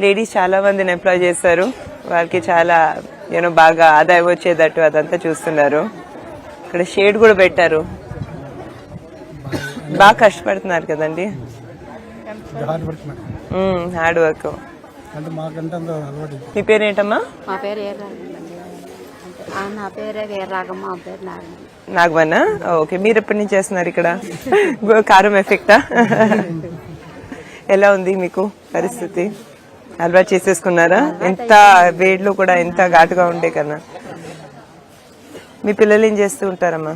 Ladies చాలా మందిని employee చేస్తారు, వాళ్ళకి చాలా బాగా ఆదాయం వచ్చేటట్టు అదంతా చూస్తున్నారు. ఇక్కడ షేడ్ కూడా పెట్టారు. బాగా కష్టపడుతున్నారు కదండి, హార్డ్ వర్క్. మీ పేరేంటమ్మా? మా పేరు నా పేరే వీరరాగమ్మ. మా పేరు నాగవన్నా. ఓకే, మీరు ఎప్పటి నుంచి చేస్తున్నారు ఇక్కడ? కారం ఎఫెక్టా? ఎలా ఉంది మీకు పరిస్థితి? అలవాటు చేసేసుకున్నారా? ఎంత వేడిలో కూడా ఎంత ఘాటుగా ఉండే కన్నా. మీ పిల్లలు ఏం చేస్తూ ఉంటారమ్మా?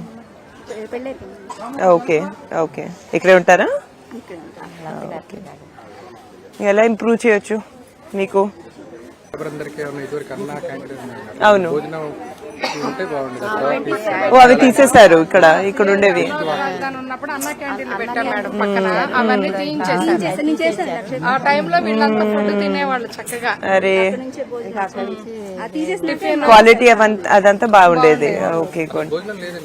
ఓకే ఓకే, ఇక్కడే ఉంటారా? ఎలా ఇంప్రూవ్ చేయొచ్చు మీకు? అవును, అవి తీసేశారు ఇక్కడ ఉండేవి. అరే, క్వాలిటీ అదంతా బాగుండేది. Okay good.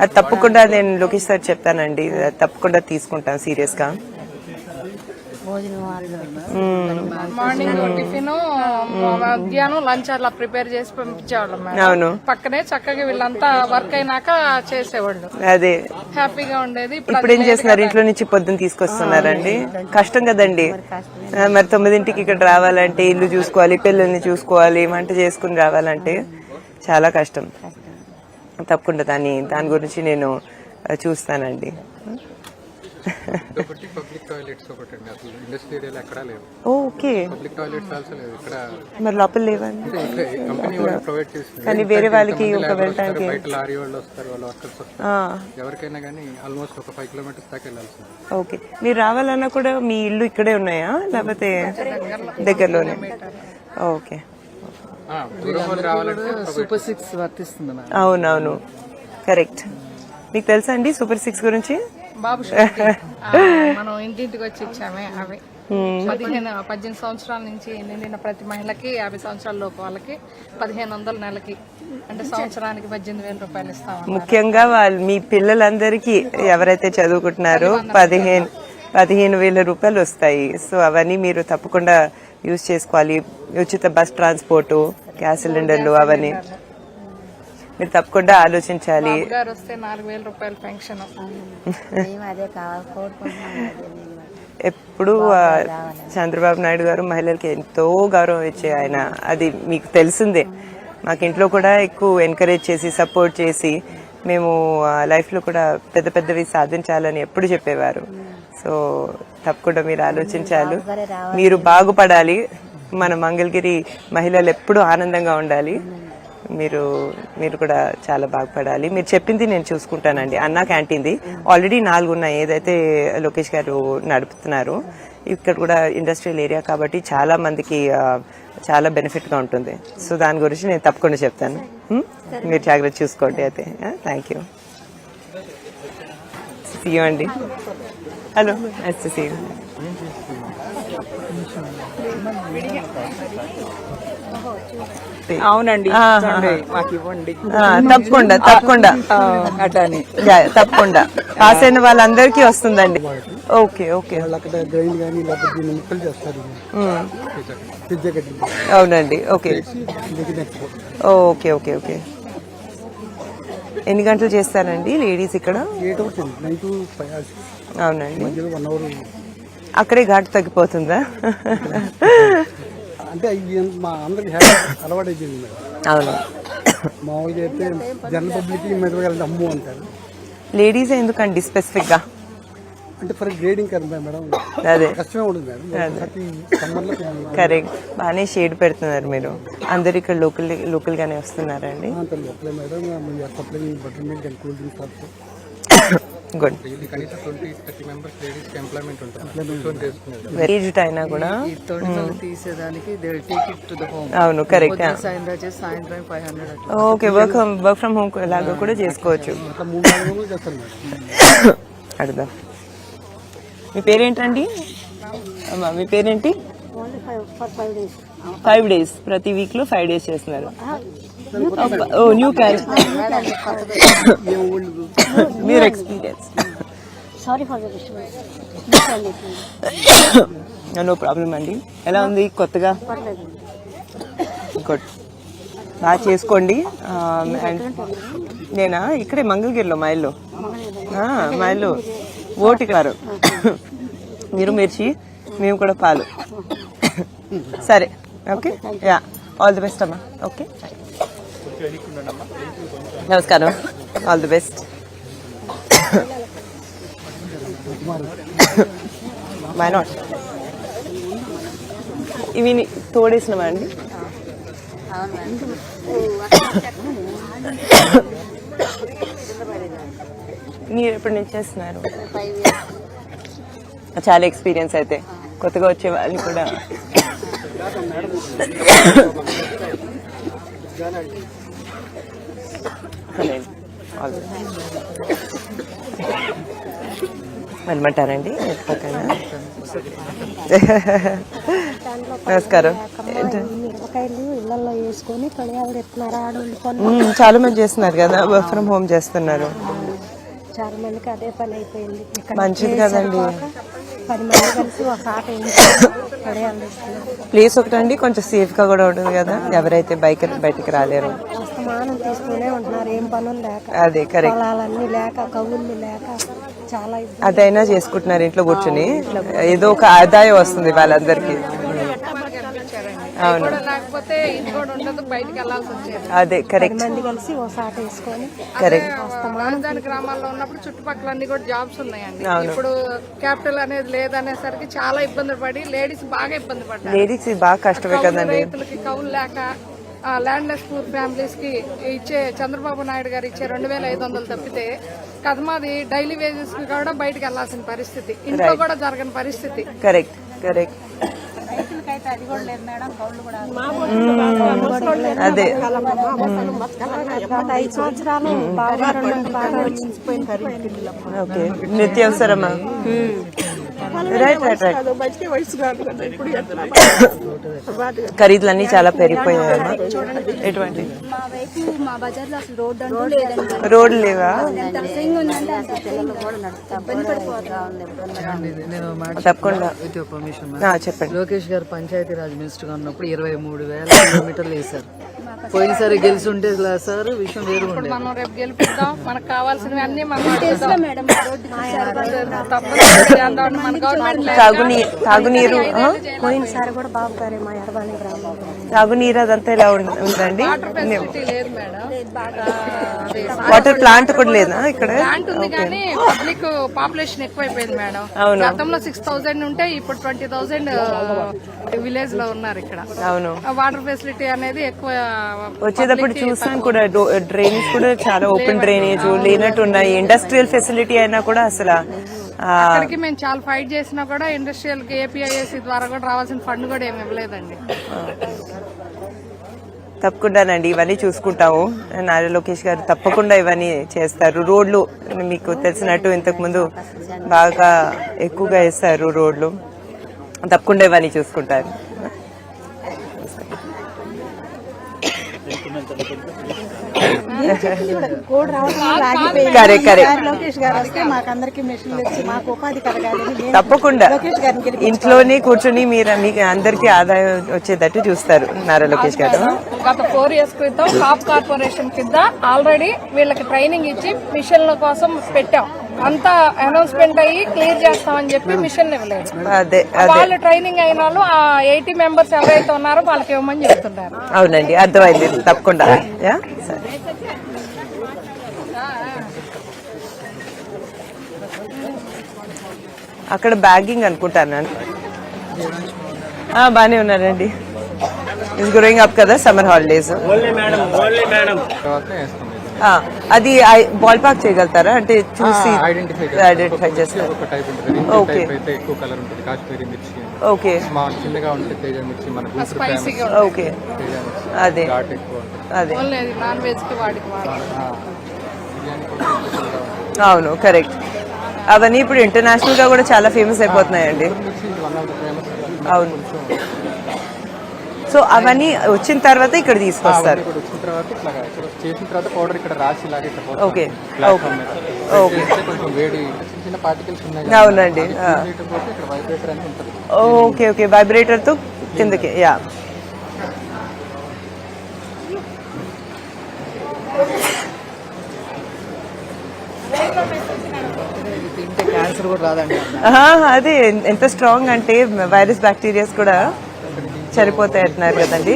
అది తప్పకుండా నేను లోకేష్ సార్ చెప్తానండి, తప్పకుండా తీసుకుంటాను సీరియస్ గా. మార్నింగ్ టిఫిన్, మధ్యాహ్నం లంచ్ అలా ప్రిపేర్ చేసి పంపించేవాళ్ళం. అవును, పక్కనే చక్కగా వీళ్ళంతా వర్క్ అయినాక చేసేవాళ్ళు. అదే హ్యాపీగా ఉండేది. ఇప్పుడు ఏం చేస్తున్నారు? ఇంట్లో నుంచి పొద్దున్న తీసుకొస్తున్నారండి. కష్టం కదండి, మరి 9ంటికి ఇక్కడ రావాలంటే ఇల్లు చూసుకోవాలి, పిల్లల్ని చూసుకోవాలి, వంట చేసుకుని రావాలంటే చాలా కష్టం. తప్పకుండా దాని గురించి నేను చూస్తానండి. ఓకే, మరి లోపల లేవండి, కానీ వేరే వాళ్ళకి ఒక వెళ్ళటానికి ఓకే. మీరు రావాలన్నా కూడా మీ ఇల్లు ఇక్కడే ఉన్నాయా లేకపోతే దగ్గరలోనే? ఓకే, సూపర్ 6 వర్తిస్తుంది. అవునవును, కరెక్ట్. మీకు తెలుసా అండి సూపర్ 6 గురించి? బాబు మనం ఇంటింటికి వచ్చి ఇచ్చామే అవి. 18 సంవత్సరాల నుంచి నిండిన ప్రతి మహిళకి 50 సంవత్సరాల లోపు వాళ్ళకి 1500 నెలకి, అంటే సంవత్సరానికి 18,000 రూపాయలు ఇస్తాం. ముఖ్యంగా మీ పిల్లలందరికీ ఎవరైతే చదువుకుంటున్నారో 15,000 రూపాయలు వస్తాయి. సో అవన్నీ మీరు తప్పకుండా యూజ్ చేసుకోవాలి. ఉచిత బస్ ట్రాన్స్పోర్టు, గ్యాస్ సిలిండర్లు, అవన్నీ మీరు తప్పకుండా ఆలోచించాలి. వస్తే 4,000 రూపాయలు పెన్షన్. ఎప్పుడు చంద్రబాబు నాయుడు గారు మహిళలకి ఎంతో గౌరవం ఇచ్చే ఆయన, అది మీకు తెలిసిందే. మాకు ఇంట్లో కూడా ఎక్కువ ఎంకరేజ్ చేసి సపోర్ట్ చేసి మేము లైఫ్ లో కూడా పెద్ద పెద్దవి సాధించాలని ఎప్పుడు చెప్పేవారు. సో తప్పకుండా మీరు ఆలోచించాలి, మీరు బాగుపడాలి. మన మంగళగిరి మహిళలు ఎప్పుడూ ఆనందంగా ఉండాలి. మీరు కూడా చాలా బాగుపడాలి. మీరు చెప్పింది నేను చూసుకుంటానండి. అన్నా క్యాంటీన్ది ఆల్రెడీ 4 ఉన్నాయి, ఏదైతే లోకేష్ గారు నడుపుతున్నారు. ఇక్కడ కూడా ఇండస్ట్రియల్ ఏరియా కాబట్టి చాలా మందికి చాలా బెనిఫిట్ గా ఉంటుంది. సో దాని గురించి నేను తప్పకుండా చెప్తాను. మీరు జాగ్రత్త చూసుకోండి. అయితే థ్యాంక్ యూ. సీ యూ అండి. Hello, nice to see you. అవునండి, మాకు ఇవ్వండి. తప్పకుండా తప్పకుండా పాస్ అయిన వాళ్ళందరికీ వస్తుందండి. ఓకే ఓకే, అవునండి. Okay okay okay okay. ఎన్ని గంటలు చేస్తారండి లేడీస్ ఇక్కడ? అవునండి, అక్కడే ఘాటు తగ్గిపోతుందా? అంటే మా అందరికి అలవాటు అయిపోయింది. అవును, మామూలుగా అయితే జనరల్ పబ్లిక్ మెదగలది అమ్ము అంటారు. లేడీస్ ఎందుకండి స్పెసిఫిక్ గా? అంటే ఫర్ గ్రేడింగ్ కదా మేడం, అదే కష్టమే ఉంటుంది మేడం. కరెక్ట్, బాగానే షేడ్ పెడుతున్నారు మీరు. అందరు ఇక్కడ లోకల్ గానే వస్తున్నారండి? లోకలే madam. Buttermilk and cool drinks. Good. Aged అయినా కూడా తీసేదానికి అవును, కరెక్ట్. సాయంత్రం 500. ఓకే, వర్క్ ఫ్రమ్ హోమ్ లాగా కూడా చేసుకోవచ్చు. అడుగుదాం. మీ పేరేంటండి? అమ్మా, మీ పేరేంటి? 5 days, ప్రతి వీక్ లో 5 days చేస్తున్నారు. ఓ, న్యూ క్యాన్. మీరు experience. Sorry for the no problem అండి. ఎలా ఉంది కొత్తగా? గుడ్, బాగా చేసుకోండి. అండ్ నేనా ఇక్కడే మంగళగిరిలో మా ఇల్లు. ఓటికారు మీరు మిర్చి, మేము కూడా పాలు. సరే, okay, yeah, all the best అమ్మా. ఓకే, నమస్కారం, all the best. Why not? ఇవి తోడేసినవా అండి? మీరు ఎప్పటి నుంచి చేస్తున్నారు? చాలా ఎక్స్పీరియన్స్ అయితే. కొత్తగా వచ్చే వాళ్ళు కూడా వెళ్ళమంటారండి పక్కన. నమస్కారం. ఇళ్లలో వేసుకొని చాలా మంది చేస్తున్నారు కదా, వర్క్ ఫ్రమ్ హోమ్ చేస్తున్నారు. చాలా మందికి అదే పని అయిపోయింది. మంచిది కదండి. 10 మంది కలిసి ఒక ఆట ప్లేస్ ఒకటండి, కొంచెం సేఫ్ గా కూడా ఉంటుంది కదా, ఎవరైతే బయటికి రాలేరు. అస్తమానం తీసుకునే ఉంటున్నారు, ఏం పనులు లేక. అదే కరెక్ట్. పొలాలన్నీ లేక, కవుళ్ళు లేక చాలా అదైనా చేసుకుంటున్నారు ఇంట్లో కూర్చుని. ఏదో ఒక ఆదాయం వస్తుంది వాళ్ళందరికీ. అవును, అదే కరెక్ట్. మంది కలిసి ఒక ఆట వేసుకొని కరెక్ట్. రాజధాని గ్రామాల్లో ఉన్నప్పుడు చుట్టుపక్కల అన్ని కూడా జాబ్స్ ఉన్నాయండి. ఇప్పుడు క్యాపిటల్ అనేది లేదనేసరికి చాలా ఇబ్బంది పడి లేడీస్ బాగా ఇబ్బంది పడ్డారు. లేడీస్ బాగా కష్టమే కదండి. రైతులకి కౌలు లేక, ల్యాండ్లెస్ పూర్ ఫ్యామిలీస్ కి ఇచ్చే చంద్రబాబు నాయుడు గారు ఇచ్చే 2500 తప్పితే కదమాది డైలీ వేజెస్ కి కూడా బయటకు వెళ్లాల్సిన పరిస్థితి, ఇంట్లో కూడా జరగని పరిస్థితి. Correct correct. అదే 5 సంవత్సరాలు బాగా ఓకే. నిత్యావసరమా? Right right right. ఖరీదులన్నీ చాలా పెరిగిపోయాయమ్మా. ఎటువంటి రోడ్లు లేవా? తప్పకుండా చెప్పండి. లోకేష్ గారు పంచాయతీ రాజ్ మినిస్టర్ గా ఉన్నప్పుడు 23,000 కిలోమీటర్లు వేశారు. పోయినసారి గెలిచి ఉంటే సార్ విషయం వేరు ఉండేది. మనం రేపు గెలిపిద్దాం, మనకు కావాల్సినవి అన్ని మనం తాగునీరు పోయినసారి కూడా బాబు గారే మా ఎడబాని గ్రామంలో తాగునీరు అదంతా ఎలా ఉందండి? లేదు మేడం, వాటర్ ప్లాంట్ కూడా లేదా ఇక్కడ? ప్లాంట్ ఉంది కానీ పబ్లిక్ పాపులేషన్ ఎక్కువైపోయింది మేడం. గతంలో 6,000 ఉంటే ఇప్పుడు 20,000 విలేజ్ లో ఉన్నారు ఇక్కడ. అవును, వాటర్ ఫెసిలిటీ అనేది ఎక్కువ. వచ్చేటప్పుడు చూసాం కూడా, డ్రైనేజ్ కూడా చాలా ఓపెన్ డ్రైనేజ్ లేనట్టు ఉన్నాయి. ఇండస్ట్రియల్ ఫెసిలిటీ అయినా కూడా అసలు అక్కడికి మేము చాలా ఫైట్ చేసినా కూడా ఇండస్ట్రియల్ కి ఏపీఐఎస్సీ ద్వారా కూడా రావాల్సిన ఫండ్ కూడా ఏమి ఇవ్వలేదండి. తప్పకుండానండి, ఇవన్నీ చూసుకుంటాము. నారా లోకేష్ గారు తప్పకుండా ఇవన్నీ చేస్తారు. రోడ్లు మీకు తెలిసినట్టు ఇంతకు ముందు బాగా ఎక్కువగా వేస్తారు రోడ్లు. తప్పకుండా ఇవన్నీ చూసుకుంటారు. తప్పకుండా ఇంట్లోనే కూర్చొని మీరు మీకు అందరికీ ఆదాయం వచ్చేటట్టు చూస్తారు నారా లోకేష్ గారు. గత 4 years క్రితం కాప్ కార్పొరేషన్ కింద ఆల్రెడీ వీళ్ళకి ట్రైనింగ్ ఇచ్చి మిషన్ల కోసం పెట్టాం. అంతా అనౌన్స్మెంట్ అయ్యి క్లియర్ చేస్తామని చెప్పి మిషన్ ఇవ్వలేదు. వాళ్ళు ట్రైనింగ్ అయిన వాళ్ళు ఆ 80 members ఎవరైతే ఉన్నారో వాళ్ళకి ఇవ్వమని చెప్తున్నారు. అవునండి, అర్థమైంది. తప్పకుండా. సరే, అక్కడ బ్యాగింగ్ అనుకుంటాను. బానే ఉన్నారండి. ఇస్ గ్రోయింగ్ అప్ కదా సమ్మర్ హాలిడేస్. అది బాల్ పార్క్ చేయగలుగుతారా? అంటే చూసి ఐడెంటిఫై చేస్తారు. Okay okay okay. అదే అదే అవును, కరెక్ట్. అవన్నీ ఇప్పుడు ఇంటర్నేషనల్ గా కూడా చాలా ఫేమస్ అయిపోతున్నాయండి. అవును, సో అవన్నీ వచ్చిన తర్వాత ఇక్కడ తీసుకొస్తారు. ఇక్కడ వచ్చిన తర్వాత ఇట్లా ఇక్కడ చేసిన తర్వాత పౌడర్ ఇక్కడ రాసి ఇలాగే ఇక్కడ పోస్తాం. ఓకే ప్లాట్ఫామ్ మీద ఓకే చేస్తే కొంచెం వేడి చిన్న చిన్న పార్టికల్స్ ఉన్నాయి అవునండి. పోతే ఇక్కడ వైబ్రేటర్ అని ఉంటుంది. ఓకే ఓకే వైబ్రేటర్ తో కిందకి యా. తింటే క్యాన్సర్ కూడా రాదండి. అదే ఎంత స్ట్రాంగ్ అంటే వైరస్ బ్యాక్టీరియాస్ కూడా చనిపోతాయి అంటున్నారు కదండి.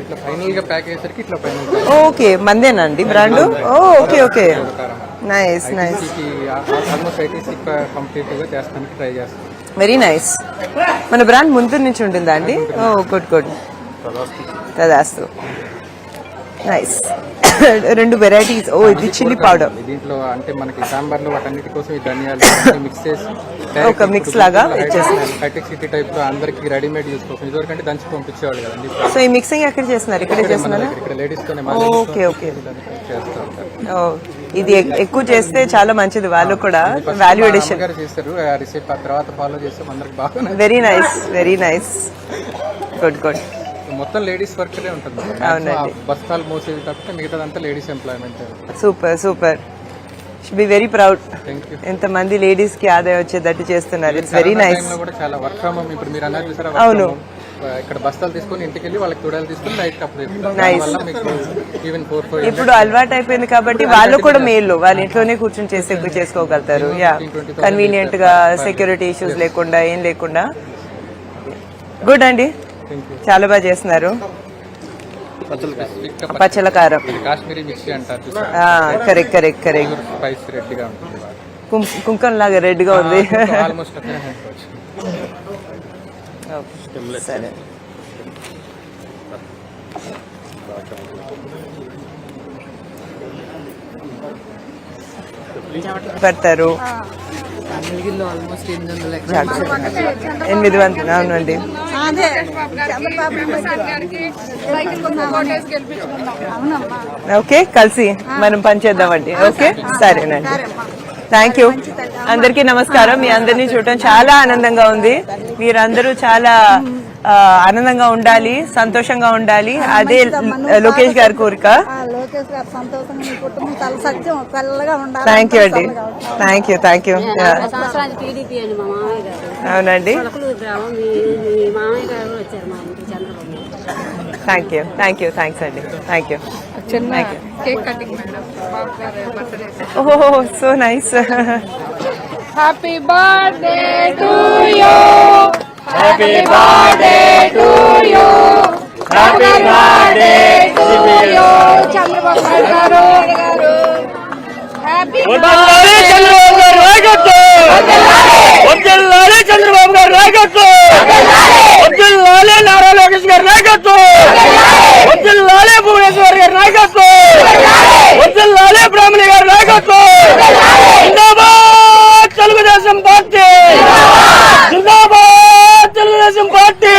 ఇట్లా ఫైనల్ గా ప్యాక్ అయ్యేసరికి ఇట్లా ఫైనల్ ఓకే మందేనండి brand. Okay okay nice nice almost 86 complete గా చేస్తానికి ట్రై చేస్తాం. Very nice. మన బ్రాండ్ ముందు నుంచి ఉంటుందా అండి? ఓ గుడ్ గుడ్ తదాస్తు నైస్. 2 వెరైటీస్. ఓ ఇది చిల్లీ పౌడర్. దీంట్లో అంటే మనకి సాంబార్ లో వాటన్నిటి కోసం ఈ ధనియాలు మిక్స్ చేసి ఒక మిక్స్ లాగా ఇచ్చేస్తున్నారు. హైటెక్ సిటీ టైప్ లో అందరికి రెడీమేడ్ యూస్ కోసం ఇదివరకు అంటే దంచి పంపించేవాళ్ళు కదండి. సో ఈ మిక్సింగ్ ఎక్కడ చేస్తున్నారు? ఇక్కడే చేస్తున్నారు. ఇక్కడ లేడీస్ తోనే ఓకే ఓకే చేస్తూ ఉంటారు. ఇది ఎక్కువ చేస్తే చాలా మంచిది. వాళ్ళు కూడా వాల్యూ ఎడిషన్ చేస్తారు. ఆ రిసిప్ట్ ఆ తర్వాత ఫాలో చేస్తే అందరికి బాగా. Very nice very nice good good. మొత్తం లేడీస్ వర్క్ ఉంటుంది. అవునండి. బస్తాలు మోసేది తప్పితే మిగతాదంతా ladies employment. Super super. Should be very proud. Thank you. ఎంతమంది లేడీస్ కి ఆదాయం వచ్చేటట్టు చేస్తున్నారు. It's very nice. కూడా చాలా వర్క్ ఫ్రమ్ హోమ్ ఇప్పుడు మీరు అన్నారు చూసారా. అవును. ఇక్కడ బస్తాలు తీసుకొని ఇంటికి వెళ్ళి వాళ్ళకి తుడాలు తీసుకొని నైట్ అప్పుడు నైస్. ఈవెన్ 4 ఇప్పుడు అలవాటు అయిపోయింది కాబట్టి వాళ్ళు కూడా మేలు. వాళ్ళ ఇంట్లోనే కూర్చొని చేసుకోగలుగుతారు. యా కన్వీనియంట్ గా సెక్యూరిటీ ఇష్యూస్ లేకుండా ఏం లేకుండా. గుడ్ అండి. చాలా బాగా చేస్తున్నారు. పచ్చల కారం కాశ్మీరీ మిర్చి అంటారు. Correct correct correct. Spice red గా ఉంటుంది. కుంకం లాగా రెడ్ గా ఉంది. ఆల్మోస్ట్ సరే పెడతారు. ఆల్మోస్ట్ 800. అవునండి. ఓకే కలిసి మనం పనిచేద్దామండి. ఓకే సరేనండి. Thank you. అందరికీ నమస్కారం. మీ అందరినీ చూడటం చాలా ఆనందంగా ఉంది. మీరందరూ చాలా ఆనందంగా ఉండాలి, సంతోషంగా ఉండాలి. అదే లోకేష్ గారి కోరిక. థ్యాంక్ యూ అండి. Thank you thank you. అవునండి. Thank you thank you thanks అండి. Thank you. Cake cutting madam. ఓహో so nice. Happy birthday to you. Happy birthday to you. Happy birthday to you. Chandrababu Naidu గారు. హ్యాపీ బర్త్డే చంద్రబాబు గారు నాయకత్వం. వద్దెల్లాలి చంద్రబాబు గారు నాయకత్వం. వద్దెల్లాలి నారా లోకేష్ గారి నాయకత్వం. వద్దెల్లాలి భువనేశ్వర్ గారి నాయకత్వం. వద్దెల్లాలి బ్రాహ్మణి గారి నాయకత్వం. జిందాబాద్ తెలుగుదేశం పార్టీ. జిందాబాద్ తెలుగుదేశం పార్టీ.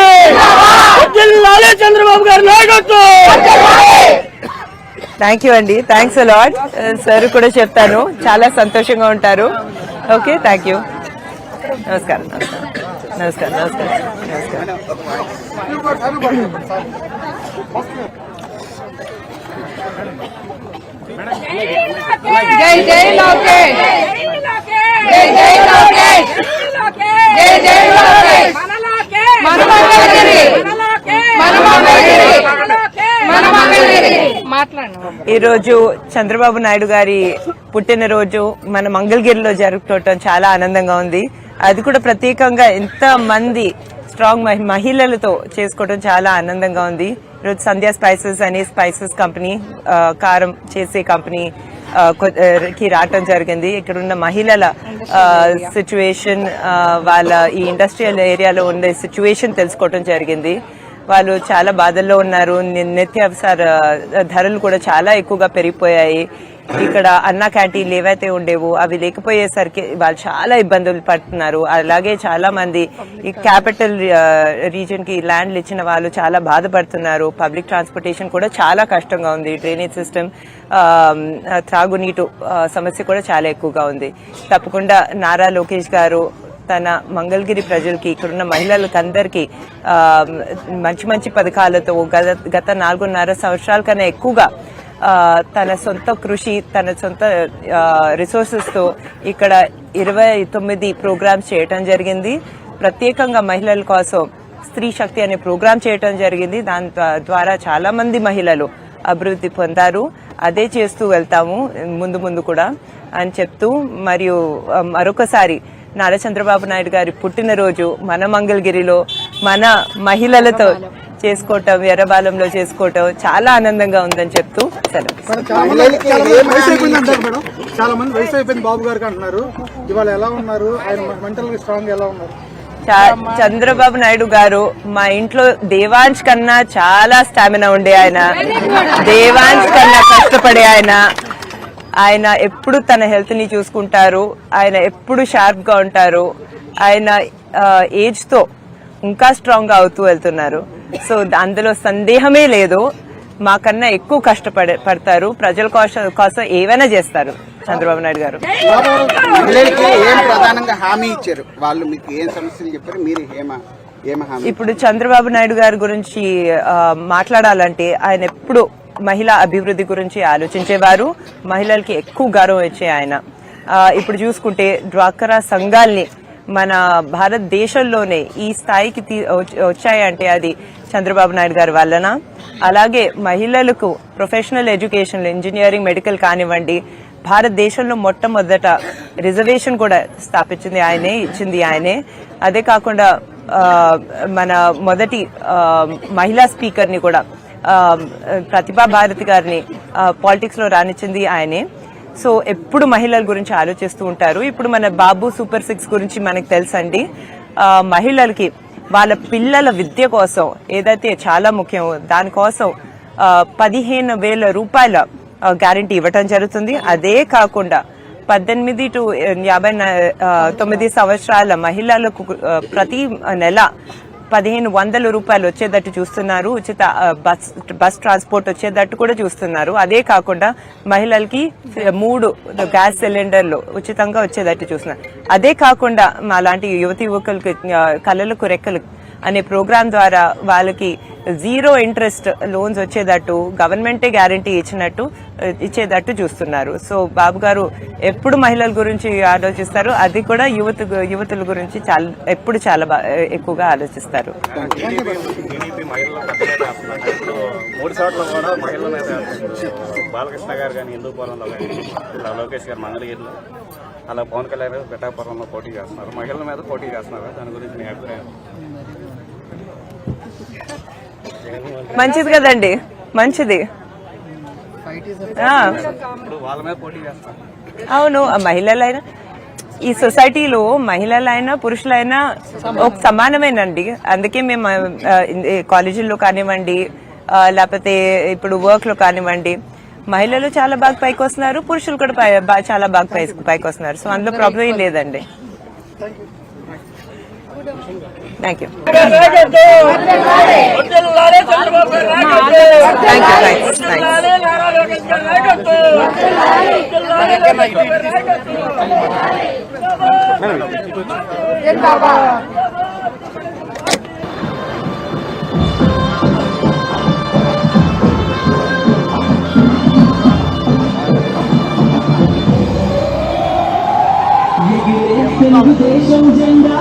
వద్దెల్లాలి చంద్రబాబు గారి నాయకత్వం. థ్యాంక్ యూ అండి. Thanks a lot. సార్ కూడా చెప్తాను, చాలా సంతోషంగా ఉంటారు. Okay thank you. నమస్కారం నమస్కారం నమస్కారం నమస్కారం నమస్కారం. జై జై లోకేష్. జై జై లోకేష్. జై జై లోకేష్. మన మంగళగిరి. మన మంగళగిరి. మన మంగళగిరి. మాట్లాడు. ఈరోజు చంద్రబాబు నాయుడు గారి పుట్టినరోజు మన మంగళగిరిలో జరుపుకోవటం చాలా ఆనందంగా ఉంది. అది కూడా ప్రత్యేకంగా ఎంత మంది స్ట్రాంగ్ మహిళలతో చేసుకోవడం చాలా ఆనందంగా ఉంది. ఈరోజు సంధ్యా స్పైసెస్ అనే స్పైసెస్ కంపెనీ, కారం చేసే కంపెనీ కి రావటం జరిగింది. ఇక్కడ ఉన్న మహిళల సిచ్యువేషన్, వాళ్ళ ఈ ఇండస్ట్రియల్ ఏరియాలో ఉండే సిచ్యువేషన్ తెలుసుకోవటం జరిగింది. వాళ్ళు చాలా బాధల్లో ఉన్నారు. నిత్యావసర ధరలు కూడా చాలా ఎక్కువగా పెరిగిపోయాయి. ఇక్కడ అన్నా క్యాంటీన్లు ఏవైతే ఉండేవో అవి లేకపోయేసరికి వాళ్ళు చాలా ఇబ్బందులు పడుతున్నారు. అలాగే చాలా మంది ఈ క్యాపిటల్ రీజన్ కి ల్యాండ్లు ఇచ్చిన వాళ్ళు చాలా బాధపడుతున్నారు. పబ్లిక్ ట్రాన్స్పోర్టేషన్ కూడా చాలా కష్టంగా ఉంది. డ్రైనేజ్ సిస్టమ్, త్రాగునీటు సమస్య కూడా చాలా ఎక్కువగా ఉంది. తప్పకుండా నారా లోకేష్ గారు తన మంగళగిరి ప్రజలకి, ఇక్కడున్న మహిళలకు అందరికీ మంచి మంచి పథకాలతో గత 4.5 సంవత్సరాల కన్నా ఎక్కువగా తన సొంత కృషి, తన సొంత రిసోర్సెస్తో ఇక్కడ 29 ప్రోగ్రామ్స్ చేయటం జరిగింది. ప్రత్యేకంగా మహిళల కోసం స్త్రీ శక్తి అనే ప్రోగ్రామ్ చేయటం జరిగింది. దాని ద్వారా చాలా మంది మహిళలు అభివృద్ధి పొందారు. అదే చేస్తూ వెళ్తాము ముందు ముందు కూడా అని చెప్తూ, మరియు మరొకసారి నారా చంద్రబాబు నాయుడు గారి పుట్టినరోజు మన మంగళగిరిలో మన మహిళలతో చేసుకోవటం, ఎర్రబాలంలో చేసుకోవటం చాలా ఆనందంగా ఉందని చెప్తూ సెలవు. చాలా మంది వయసు అయిపోయింది బాబు గారికి అంటున్నారు. ఇవాళ ఎలా ఉన్నారు? ఆయన మెంటల్ స్ట్రాంగ్ ఎలా ఉన్నారు? చంద్రబాబు నాయుడు గారు మా ఇంట్లో దేవాంశ్ కన్నా చాలా స్టామినా ఉండే ఆయన, దేవాంశ్ కన్నా కష్టపడే ఆయన ఎప్పుడు తన హెల్త్ ని చూసుకుంటారు. ఆయన ఎప్పుడు షార్ప్ గా ఉంటారు. ఆయన ఏజ్ తో ఇంకా స్ట్రాంగ్ గా అవుతూ వెళ్తున్నారు. సో అందులో సందేహమే లేదు. మాకన్నా ఎక్కువ కష్టపడతారు. ప్రజల కోసం ఏవైనా చేస్తారు చంద్రబాబు నాయుడు గారు. ఏం ప్రధానంగా హామీ ఇచ్చారు వాళ్ళు? మీకు ఏం సమస్యలు చెప్పారు? మీరు ఇప్పుడు చంద్రబాబు నాయుడు గారి గురించి మాట్లాడాలంటే ఆయన ఎప్పుడు మహిళా అభివృద్ధి గురించి ఆలోచించేవారు. మహిళలకి ఎక్కువ గౌరవం ఇచ్చే ఆయన. ఇప్పుడు చూసుకుంటే డ్వాక్రా సంఘాల్ని మన భారతదేశంలోనే ఈ స్థాయికి వచ్చాయంటే అది చంద్రబాబు నాయుడు గారి వలన. అలాగే మహిళలకు ప్రొఫెషనల్ ఎడ్యుకేషన్, ఇంజనీరింగ్, మెడికల్ కానివ్వండి, భారతదేశంలో మొట్టమొదట రిజర్వేషన్ కూడా స్థాపించింది ఆయనే, ఇచ్చింది ఆయనే. అదే కాకుండా మన మొదటి మహిళా స్పీకర్ ని కూడా ప్రతిభా భారతి గారిని పాలిటిక్స్ లో రానిచ్చింది ఆయనే. సో ఎప్పుడు మహిళల గురించి ఆలోచిస్తూ ఉంటారు. ఇప్పుడు మన బాబు సూపర్ 6 గురించి మనకు తెలుసండి. మహిళలకి వాళ్ళ పిల్లల విద్య కోసం ఏదైతే చాలా ముఖ్యం, దానికోసం 15,000 రూపాయల గ్యారంటీ ఇవ్వటం జరుగుతుంది. అదే కాకుండా 18 to 59 సంవత్సరాల మహిళలకు ప్రతి నెల 1,500 రూపాయలు వచ్చేటట్టు చూస్తున్నారు. ఉచిత బస్ ట్రాన్స్పోర్ట్ వచ్చేటట్టు కూడా చూస్తున్నారు. అదే కాకుండా మహిళలకి 3 గ్యాస్ సిలిండర్లు ఉచితంగా వచ్చేటట్టు చూస్తున్నారు. అదే కాకుండా మా లాంటి యువకులకి కళలకు రెక్కలు అనే ప్రోగ్రాం ద్వారా వాళ్ళకి 0 ఇంట్రెస్ట్ లోన్స్ వచ్చేటట్టు గవర్నమెంటే గ్యారంటీ ఇచ్చేటట్టు చూస్తున్నారు. సో బాబు గారు ఎప్పుడు మహిళల గురించి ఆలోచిస్తారు. అది కూడా యువతుల గురించి ఎప్పుడు చాలా ఎక్కువగా ఆలోచిస్తారు. బాలకృష్ణ గారు కానీ హిందూపురంలో కానీ, లోకేష్ గారు మంగళగిరిలో, అలా పవన్ కళ్యాణ్ గారు పిఠాపురంలో పోటీ చేస్తున్నారు. మహిళల మీద పోటీ చేస్తున్నారు. దాని గురించి మీ అభిప్రాయం? మంచిది కదండి, మంచిది. వాళ్ళ మీద పోటీ చేస్తారు. అవును, మహిళలైనా ఈ సొసైటీలో మహిళలైనా పురుషులైనా ఒక సమానమేనండి. అందుకే మేము కాలేజీల్లో కానివ్వండి, లేకపోతే ఇప్పుడు వర్క్ లో కానివ్వండి, మహిళలు చాలా బాగా పైకి వస్తున్నారు, పురుషులు కూడా చాలా బాగా పైకి వస్తున్నారు. సో అందులో ప్రాబ్లం ఏం లేదండి. Thank you. తెలుగుదేశం జెండా